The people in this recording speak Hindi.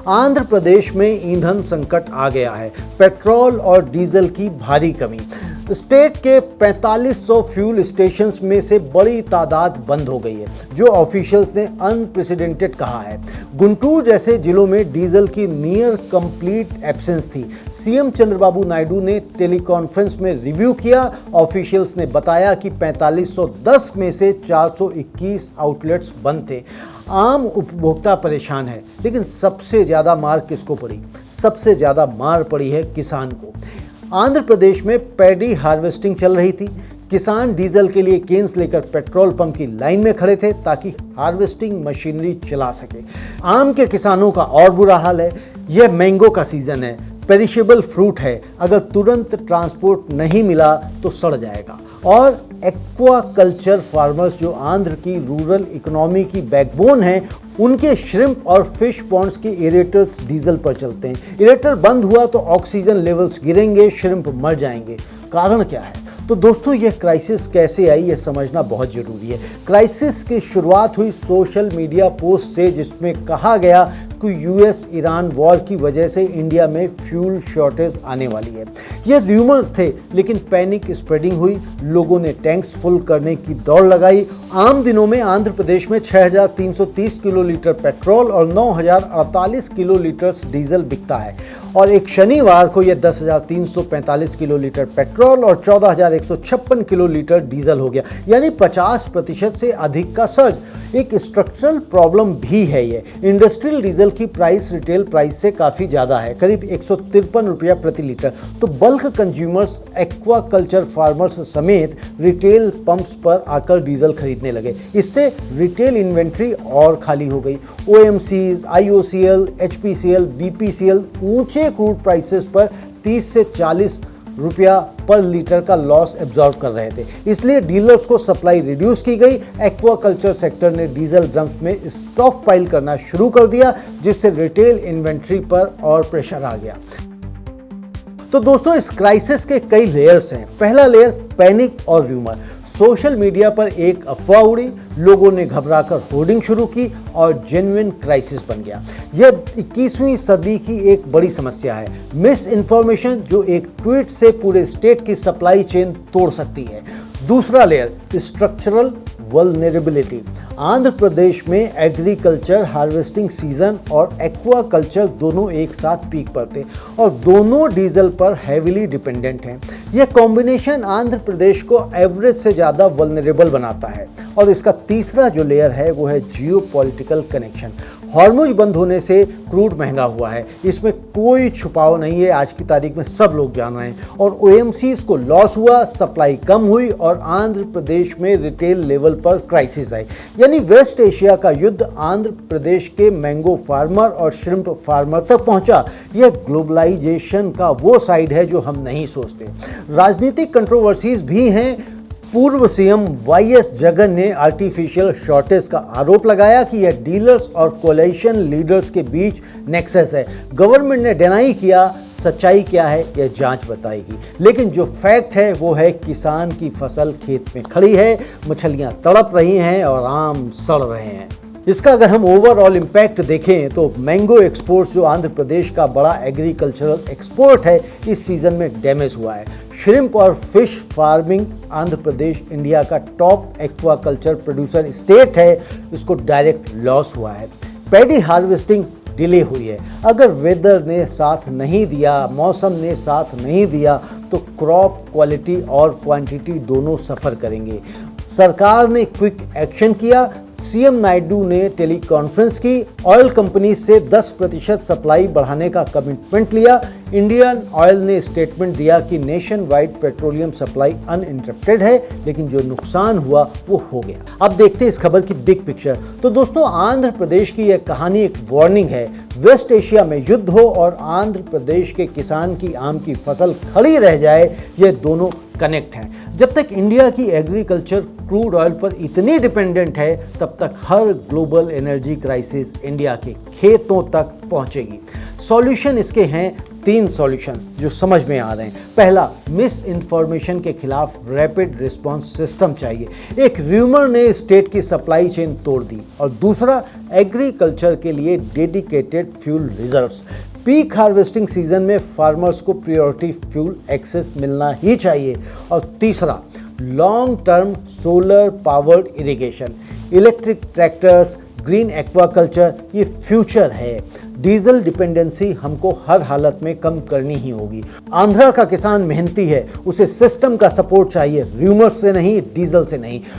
आंध्र प्रदेश में ईंधन संकट आ गया है, पेट्रोल और डीजल की भारी कमी। स्टेट के 4500 फ्यूल स्टेशंस में से बड़ी तादाद बंद हो गई है, जो ऑफिशियल्स ने अनप्रेसिडेंटेड कहा है। गुंटूर जैसे जिलों में डीजल की नियर कंप्लीट एब्सेंस थी। सीएम चंद्रबाबू नायडू ने टेलीकॉन्फ्रेंस में रिव्यू किया। ऑफिशियल्स ने बताया कि 4510 में से 421 आउटलेट्स बंद थे। आम उपभोक्ता परेशान है, लेकिन सबसे ज़्यादा मार किसको पड़ी? सबसे ज़्यादा मार पड़ी है किसान को। आंध्र प्रदेश में पैडी हार्वेस्टिंग चल रही थी। किसान डीजल के लिए केन्स लेकर पेट्रोल पंप की लाइन में खड़े थे ताकि हार्वेस्टिंग मशीनरी चला सके। आम के किसानों का और बुरा हाल है। यह मैंगो का सीजन है, पेरिशेबल फ्रूट है, अगर तुरंत ट्रांसपोर्ट नहीं मिला तो सड़ जाएगा। और एक्वा कल्चर फार्मर्स, जो आंध्र की रूरल इकोनॉमी की बैकबोन हैं, उनके श्रिम्प और फिश पॉन्ड्स के एरेटर्स डीजल पर चलते हैं। एरेटर बंद हुआ तो ऑक्सीजन लेवल्स गिरेंगे, श्रिम्प मर जाएंगे। कारण क्या है? तो दोस्तों, यह क्राइसिस कैसे आई, यह समझना बहुत ज़रूरी है। क्राइसिस की शुरुआत हुई सोशल मीडिया पोस्ट से, जिसमें कहा गया कि यूएस ईरान वॉर की वजह से इंडिया में फ्यूल शॉर्टेज आने वाली है। यह र्यूमर्स थे, लेकिन पैनिक स्प्रेडिंग हुई। लोगों ने टैंक्स फुल करने की दौड़ लगाई। आम दिनों में आंध्र प्रदेश में 6330 किलोलीटर पेट्रोल और 9048 किलोलीटर डीजल बिकता है, और एक शनिवार को यह 10,345 किलोलीटर पेट्रोल और 14,156 किलोलीटर डीजल हो गया, यानी 50% से अधिक का सर्ज। एक स्ट्रक्चरल प्रॉब्लम भी है। ये इंडस्ट्रियल डीजल की प्राइस रिटेल प्राइस से काफ़ी ज़्यादा है, करीब 153 रुपया प्रति लीटर। तो bulk consumers, aqua culture farmers समेत रिटेल पंप्स पर आकर डीजल खरीदने लगे। इससे रिटेल इन्वेंट्री और खाली हो गई। ओएमसीज, आईओसीएल, एचपीसीएल, बीपीसीएल ऊंचे क्रूड प्राइसेस पर 30 से 40 रुपया पर लीटर का लॉस एब्जॉर्ब कर रहे थे। इसलिए डीलर्स को सप्लाई रिड्यूस की गई। एक्वाकल्चर सेक्टर ने डीजल ड्रम्स में स्टॉक पाइल करना शुरू कर दिया, जिससे रिटेल इन्वेंट्री पर और प्रेशर आ गया। तो दोस्तों, इस क्राइसिस के कई लेयर्स हैं। पहला लेयर पैनिक और र्यूमर। सोशल मीडिया पर एक अफवाह उड़ी, लोगों ने घबराकर होर्डिंग शुरू की और जेन्युइन क्राइसिस बन गया। यह 21वीं सदी की एक बड़ी समस्या है। मिस इन्फॉर्मेशन, जो एक ट्वीट से पूरे स्टेट की सप्लाई चेन तोड़ सकती है। दूसरा layer structural vulnerability. Andhra Pradesh में एग्रीकल्चर हार्वेस्टिंग सीजन और एक्वा कल्चर दोनों एक साथ पीक पर थे, और दोनों डीजल पर हैविली डिपेंडेंट हैं। यह कॉम्बिनेशन आंध्र प्रदेश को एवरेज से ज़्यादा वल्नरेबल बनाता है। और इसका तीसरा जो लेयर है वो है जियोपॉलिटिकल कनेक्शन। हॉर्मुज बंद होने से क्रूड महंगा हुआ है, इसमें कोई छुपाव नहीं है, आज की तारीख में सब लोग जान रहे हैं। और ओएमसीज को लॉस हुआ, सप्लाई कम हुई और आंध्र प्रदेश में रिटेल लेवल पर क्राइसिस आई। यानी वेस्ट एशिया का युद्ध आंध्र प्रदेश के मैंगो फार्मर और श्रिम्प फार्मर तक पहुंचा। यह ग्लोबलाइजेशन का वो साइड है जो हम नहीं सोचते। राजनीतिक कंट्रोवर्सीज भी हैं। पूर्व सीएम वाईएस जगन ने आर्टिफिशियल शॉर्टेज का आरोप लगाया कि यह डीलर्स और कोalition लीडर्स के बीच नेक्सस है। गवर्नमेंट ने डिनाई किया। सच्चाई क्या है यह जांच बताएगी, लेकिन जो फैक्ट है वो है किसान की फसल खेत में खड़ी है, मछलियां तड़प रही हैं और आम सड़ रहे हैं। इसका अगर हम ओवरऑल इम्पैक्ट देखें तो मैंगो एक्सपोर्ट्स, जो आंध्र प्रदेश का बड़ा एग्रीकल्चरल एक्सपोर्ट है, इस सीजन में डैमेज हुआ है। श्रिम्प और fish farming, Andhra Pradesh India का टॉप एक्वाकल्चर प्रोड्यूसर स्टेट है, इसको डायरेक्ट लॉस हुआ है। पैडी हार्वेस्टिंग डिले हुई है। अगर वेदर ने साथ नहीं दिया, मौसम ने साथ नहीं दिया, तो क्रॉप क्वालिटी और क्वांटिटी दोनों सफ़र करेंगे। सरकार ने क्विक एक्शन किया। सीएम नायडू ने टेलीकॉन्फ्रेंस की, ऑयल कंपनी से 10% सप्लाई बढ़ाने का कमिटमेंट लिया। इंडियन ऑयल ने स्टेटमेंट दिया कि nation wide petroleum supply uninterrupted है, लेकिन जो नुकसान हुआ वो हो गया। अब देखते हैं इस खबर की बिग पिक्चर। तो दोस्तों, आंध्र प्रदेश की यह कहानी एक वार्निंग है। वेस्ट एशिया में युद्ध हो और आंध्र प्रदेश के किसान की आम की फसल खड़ी रह जाए, ये दोनों कनेक्ट हैं। जब तक इंडिया की एग्रीकल्चर क्रूड ऑयल पर इतनी डिपेंडेंट है, तब तक हर ग्लोबल एनर्जी क्राइसिस इंडिया के खेतों तक पहुंचेगी। सॉल्यूशन इसके हैं 3 सॉल्यूशन जो समझ में आ रहे हैं। पहला, मिस इन्फॉर्मेशन के खिलाफ रैपिड रिस्पांस सिस्टम चाहिए। एक र्यूमर ने स्टेट की सप्लाई चेन तोड़ दी। और दूसरा, एग्रीकल्चर के लिए dedicated fuel reserves. Peak harvesting season में फार्मर्स को प्रायोरिटी फ्यूल एक्सेस मिलना ही चाहिए। और तीसरा, long term solar powered irrigation, electric tractors, green aquaculture, ये फ्यूचर है। डीजल डिपेंडेंसी हमको हर हालत में कम करनी ही होगी। आंध्रा का किसान मेहनती है, उसे सिस्टम का सपोर्ट चाहिए, र्यूमर्स से नहीं, डीजल से नहीं।